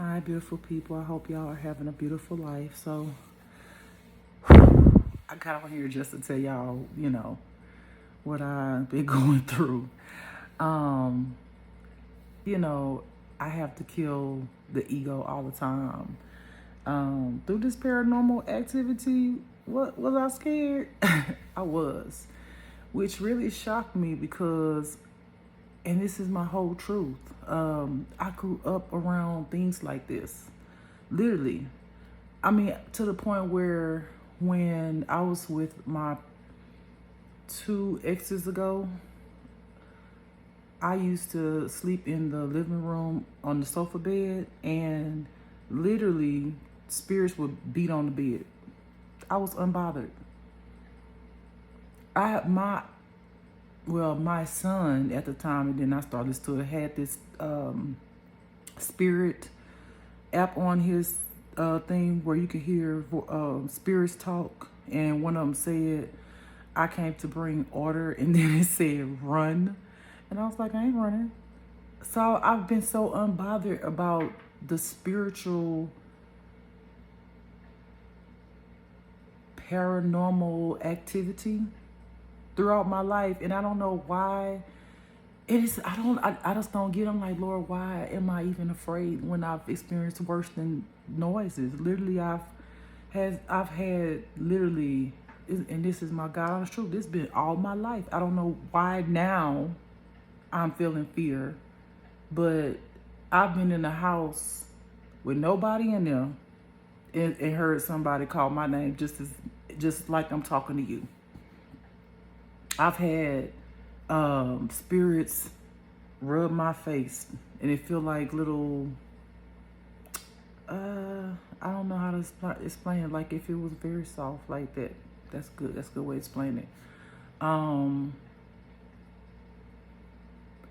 Hi, beautiful people. I hope y'all are having a beautiful life. So, I got on here just to tell y'all, what I've been going through. Um, you know, I have to kill the ego all the time. Through this paranormal activity, what was I scared? I was, which really shocked me because, and this is my whole truth. I grew up around things like this, literally. I mean, to the point where when I was with my two exes ago, I used to sleep in the living room on the sofa bed, and literally spirits would beat on the bed. I was unbothered. I my son at the time, and then I started listening to it, had this spirit app on his thing where you could hear spirits talk, and one of them said, "I came to bring order," and then it said, "Run," and I was like, "I ain't running." So I've been so unbothered about the spiritual paranormal activity throughout my life, and I don't know why. It is. I just don't get. I'm like, Lord, why am I even afraid when I've experienced worse than noises? Literally, I've had literally, and this is my God honest truth. This has been all my life. I don't know why now I'm feeling fear, but I've been in a house with nobody in there, and heard somebody call my name just like I'm talking to you. I've had spirits rub my face, and it feel like little I don't know how to explain it. Like if it was very soft like that. That's good. That's a good way to explain it.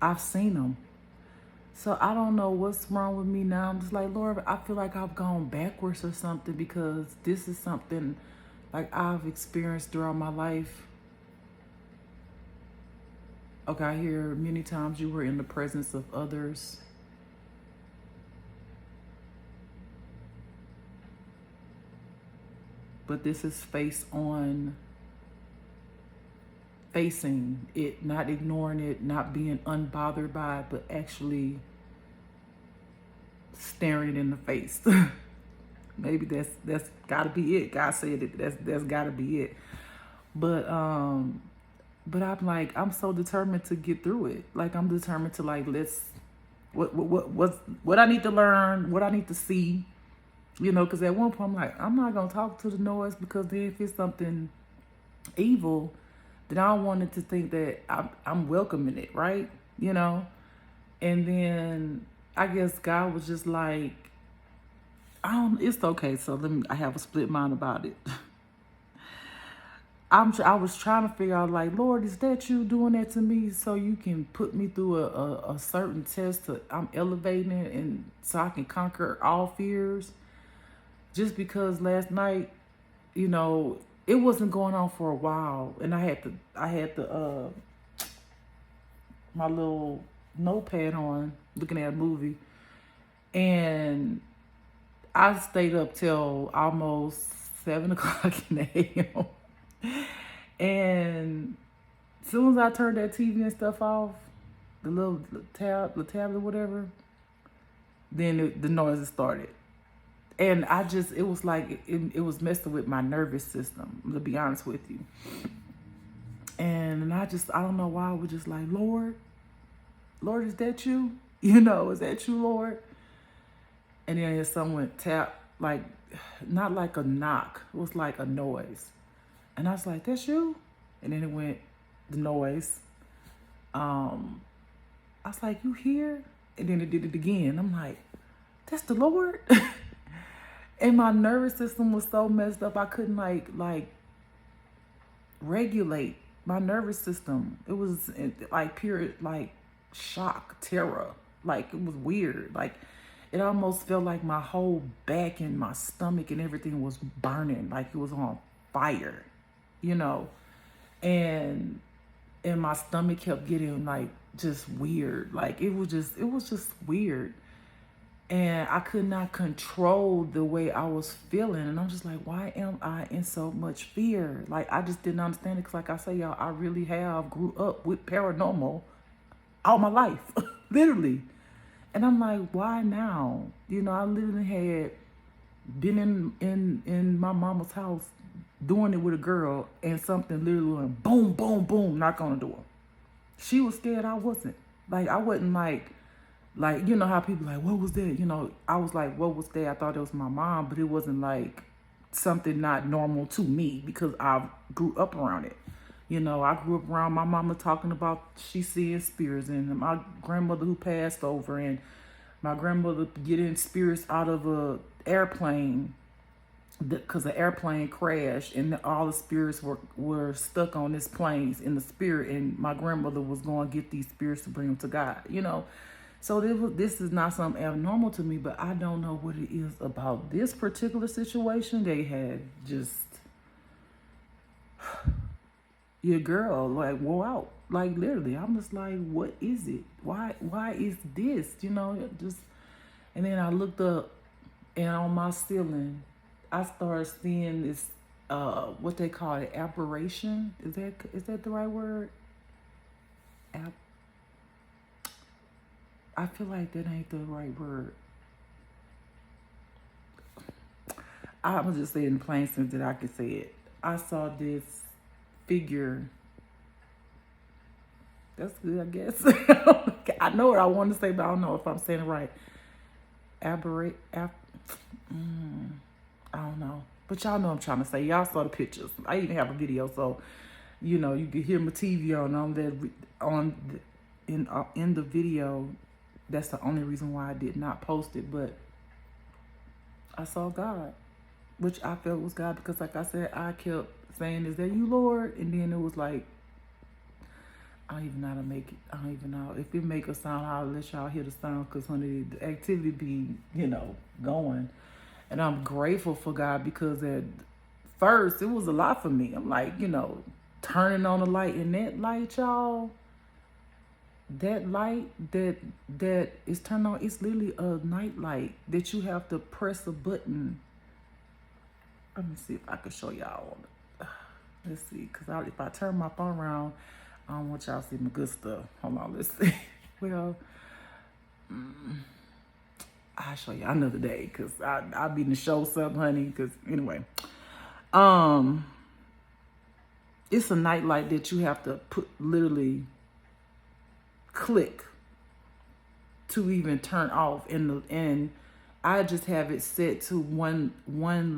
I've seen them. So I don't know what's wrong with me now. I'm just like, Lord, I feel like I've gone backwards or something, because this is something like I've experienced throughout my life. Okay, I hear many times you were in the presence of others. But this is facing it, not ignoring it, not being unbothered by it, but actually staring it in the face. Maybe that's gotta be it. God said it. That's gotta be it. But I'm like, I'm so determined to get through it. Like I'm determined to like what I need to learn, what I need to see. Because at one point I'm like, I'm not gonna talk to the noise, because then if it's something evil, then I wanted to think that I'm welcoming it, right? And then I guess God was just like, it's okay. So I have a split mind about it. I was trying to figure out, like, Lord, is that you doing that to me so you can put me through a certain test I'm elevating it, and so I can conquer all fears? Just because last night, it wasn't going on for a while, and I had the my little notepad on, looking at a movie, and I stayed up till almost 7 o'clock in the AM. And as soon as I turned that TV and stuff off, the tablet, whatever, then the noises started. And it was like, it was messing with my nervous system, to be honest with you. And I don't know why I was just like, Lord, is that you? Is that you, Lord? And then someone tapped, like, not like a knock, it was like a noise. And I was like, that's you? And then it went, the noise. I was like, you here? And then it did it again. I'm like, that's the Lord? And my nervous system was so messed up, I couldn't like regulate my nervous system. It was like pure like shock, terror. Like it was weird. Like it almost felt like my whole back and my stomach and everything was burning, like it was on fire, and my stomach kept getting like just weird. Like it was just weird. And I could not control the way I was feeling. And I'm just like, why am I in so much fear? Like, I just didn't understand it. Because like I say, y'all, I really have grew up with paranormal all my life, literally. And I'm like, why now? You know, I literally had been in my mama's house doing it with a girl, and something literally went boom, boom, boom, knock on the door. She was scared. I wasn't. Like, I wasn't like, you know how people like, what was that? You know, I was like, what was that? I thought it was my mom, but it wasn't like something not normal to me because I grew up around it. You know, I grew up around my mama talking about she seeing spirits, and my grandmother who passed over, and my grandmother getting spirits out of a airplane because the airplane crashed, and all the spirits were stuck on this plane in the spirit, and my grandmother was going to get these spirits to bring them to God, you know. So this is not something abnormal to me, but I don't know what it is about this particular situation. They had just your girl like wore out, like literally. I'm just like, what is it? Why is this? You know, just. And then I looked up, and on my ceiling, I started seeing this, what they call it, aberration. Is that the right word? I feel like that ain't the right word. I'm gonna just say it in plain sense that I can say it. I saw this figure. That's good, I guess. I know what I want to say, but I don't know if I'm saying it right. I don't know, but y'all know what I'm trying to say. Y'all saw the pictures. I even have a video, so you know you can hear my TV in the video. That's the only reason why I did not post it. But I saw God, which I felt was God, because like I said, I kept saying, "Is that you, Lord?" And then it was like, I don't even know how to make it. I don't even know if it make a sound. I'll let y'all hear the sound, because when the activity be, you know, going. And I'm grateful for God, because at first it was a lot for me. I'm like, you know, turning on the light, and that light, y'all, that light that is turned on, it's literally a night light that you have to press a button. Let me see if I can show y'all. Let's see, because if I turn my phone around, I don't want y'all to see my good stuff. Hold on, let's see. Well, I'll show you another day, because I'll be in the show something, honey. Because anyway, it's a night light that you have to literally click to even turn off. And I just have it set to one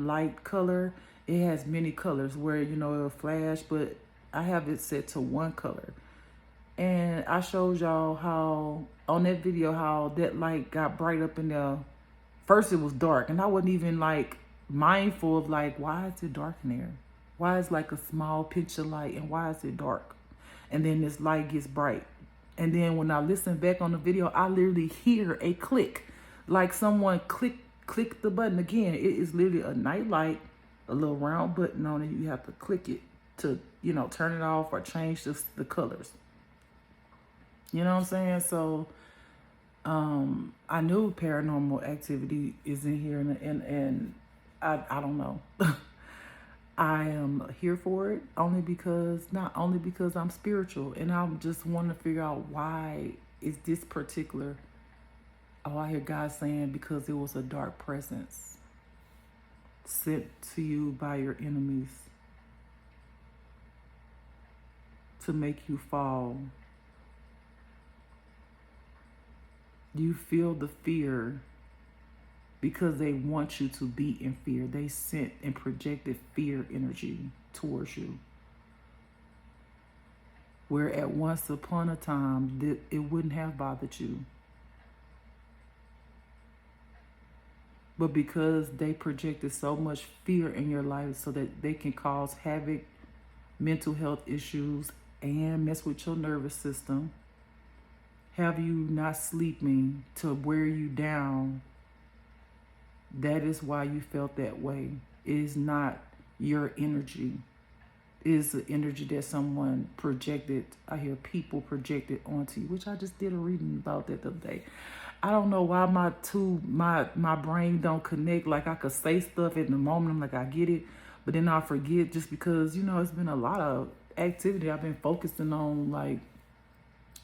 light color. It has many colors where, you know, it'll flash, but I have it set to one color. And I showed y'all how on that video how that light got bright up in there. First it was dark, and I wasn't even like mindful of like, why is it dark in there? Why is like a small pinch of light, and why is it dark? And then this light gets bright. And then when I listen back on the video, I literally hear a click, like someone click the button again. It is literally a night light, a little round button on it. You have to click it to, you know, turn it off or change the colors. You know what I'm saying? So I knew paranormal activity is in here, and I don't know. I am here for it not only because I'm spiritual, and I just want to figure out why is this particular. Oh, I hear God saying because it was a dark presence sent to you by your enemies to make you fall. You feel the fear because they want you to be in fear. They sent and projected fear energy towards you. Where at once upon a time, it wouldn't have bothered you. But because they projected so much fear in your life so that they can cause havoc, mental health issues, and mess with your nervous system, have you not sleeping, to wear you down, that is why you felt that way. It is not your energy. is the energy that someone projected. I hear people projected onto you, which I just did a reading about that the other day. I don't know why my brain don't connect. Like I could say stuff in the moment, I'm like, I get it, but then I forget just because, it's been a lot of activity. I've been focusing on like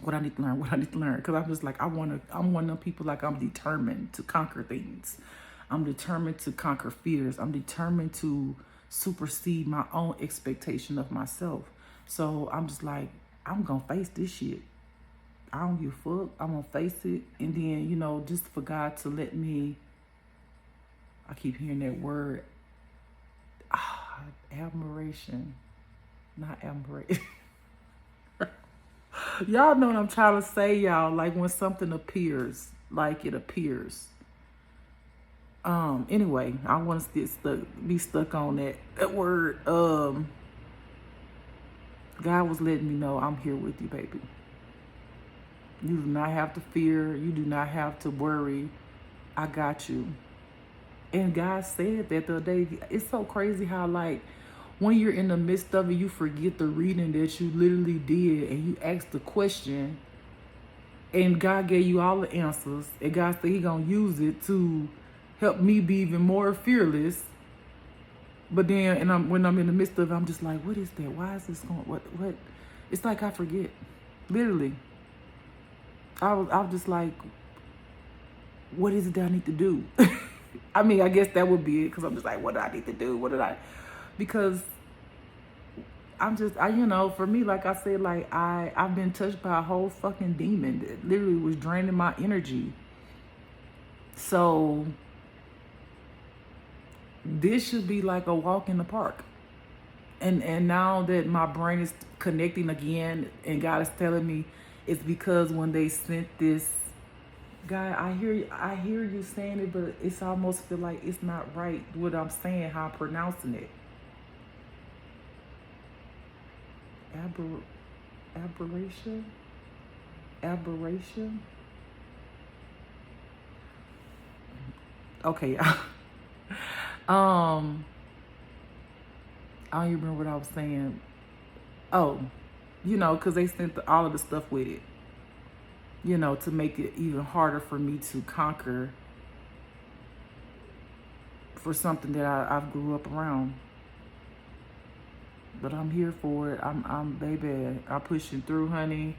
what I need to learn, because I'm just like, I'm one of them people, like I'm determined to conquer things. I'm determined to conquer fears. I'm determined to supersede my own expectation of myself. So I'm just like, I'm gonna face this shit. I don't give a fuck. I'm gonna face it. And then, just for God to let me, I keep hearing that word, admiration, not admiration. Y'all know what I'm trying to say, y'all. Like when something appears, like it appears. Anyway, I want to be stuck on that word. God was letting me know, I'm here with you, baby. You do not have to fear. You do not have to worry. I got you. And God said that the other day. It's so crazy how, like, when you're in the midst of it, you forget the reading that you literally did, and you asked the question, and God gave you all the answers, and God said He gonna use it to help me be even more fearless. But then, when I'm in the midst of it, I'm just like, what is that? Why is this going? What? It's like I forget. Literally, I was just like, what is it that I need to do? I mean, I guess that would be it, because I'm just like, what do I need to do? Because for me, like I said, like I've been touched by a whole fucking demon that literally was draining my energy. So this should be like a walk in the park. And now that my brain is connecting again, and God is telling me it's because when they sent this guy, I hear you saying it, but it's almost feel like it's not right what I'm saying, how I'm pronouncing it. Aberration. Okay. I don't even remember what I was saying. Oh, because they sent all of the stuff with it, to make it even harder for me to conquer for something that I've grew up around. But I'm here for it. I'm baby. I'm pushing through, honey.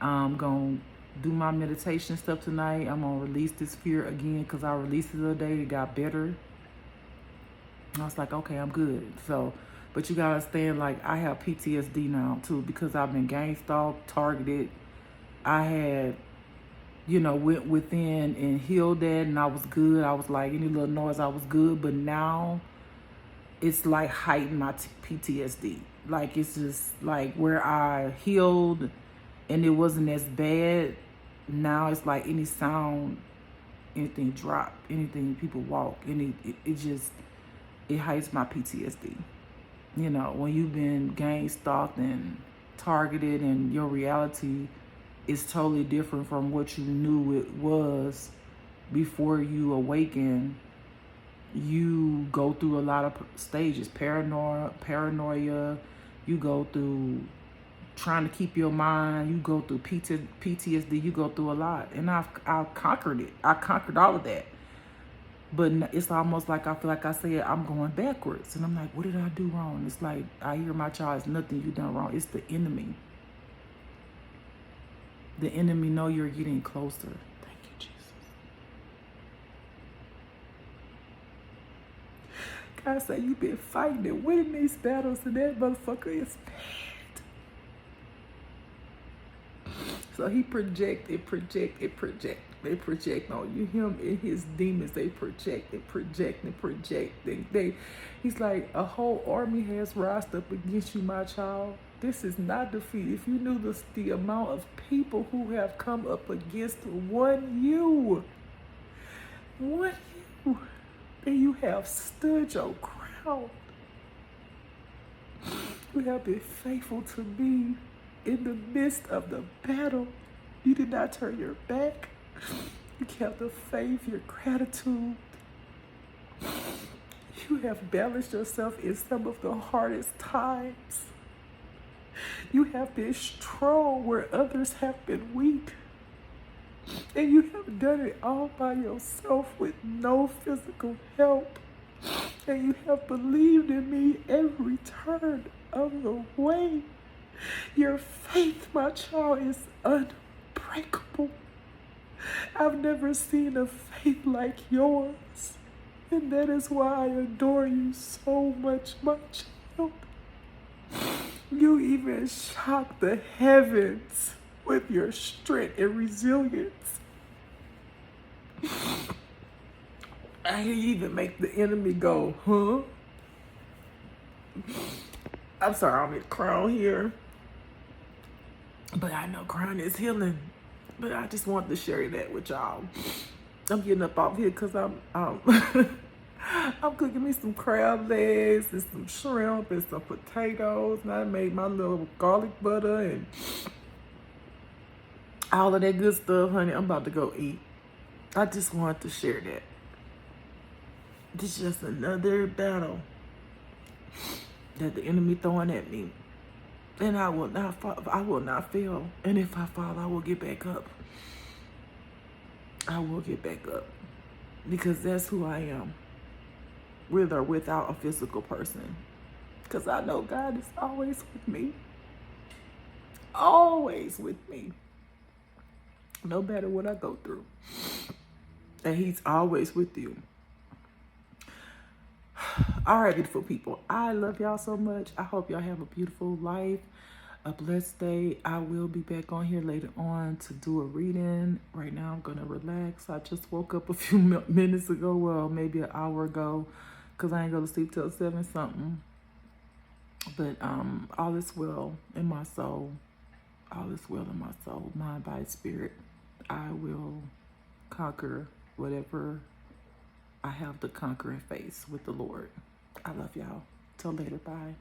I'm gonna do my meditation stuff tonight. I'm gonna release this fear again, because I released it the other day. It got better. I was like, okay, I'm good. So, but you gotta understand, like, I have PTSD now too, because I've been gang stalked, targeted. I had, went within and healed that, and I was good. I was like, any little noise, I was good. But now it's like heightened my PTSD. Like, it's just like where I healed and it wasn't as bad. Now it's like any sound, anything drop, anything people walk, it heights my PTSD. When you've been gang stalked and targeted, and your reality is totally different from what you knew it was before you awaken. You go through a lot of stages, paranoia. You go through trying to keep your mind. You go through PTSD. You go through a lot, and I've conquered it. I conquered all of that. But it's almost like I feel like I said I'm going backwards, and I'm like, what did I do wrong? It's like I hear my child, it's nothing you done wrong. It's the enemy. The enemy know you're getting closer. Thank you, Jesus. God said you've been fighting and winning these battles, and that motherfucker is bad. So he project. They project on you. Him and his demons, they project. He's like, a whole army has rised up against you, my child. This is not defeat. If you knew the amount of people who have come up against you, and you have stood your ground. You have been faithful to me in the midst of the battle. You did not turn your back. You kept the faith, your gratitude. You have balanced yourself in some of the hardest times. You have been strong where others have been weak. And you have done it all by yourself with no physical help. And you have believed in me every turn of the way. Your faith, my child, is unbreakable. I've never seen a faith like yours. And that is why I adore you so much, my child. You even shock the heavens with your strength and resilience. I even make the enemy go, huh? I'm sorry, I'm in crown here. But I know crying is healing. But I just wanted to share that with y'all. I'm getting up off here because I'm I'm cooking me some crab legs and some shrimp and some potatoes. And I made my little garlic butter and all of that good stuff, honey. I'm about to go eat. I just wanted to share that. This is just another battle that the enemy throwing at me. And I will not fall, I will not fail. And if I fall, I will get back up. I will get back up. Because that's who I am. With or without a physical person. Because I know God is always with me. Always with me. No matter what I go through. And he's always with you. All right, beautiful people. I love y'all so much. I hope y'all have a beautiful life, a blessed day. I will be back on here later on to do a reading. Right now, I'm going to relax. I just woke up a few minutes ago, well, maybe an hour ago, because I ain't going to sleep till 7 something. But all is well in my soul. All is well in my soul, mind, body, spirit. I will conquer whatever I have to conquer and face with the Lord. I love y'all. Till later. Bye.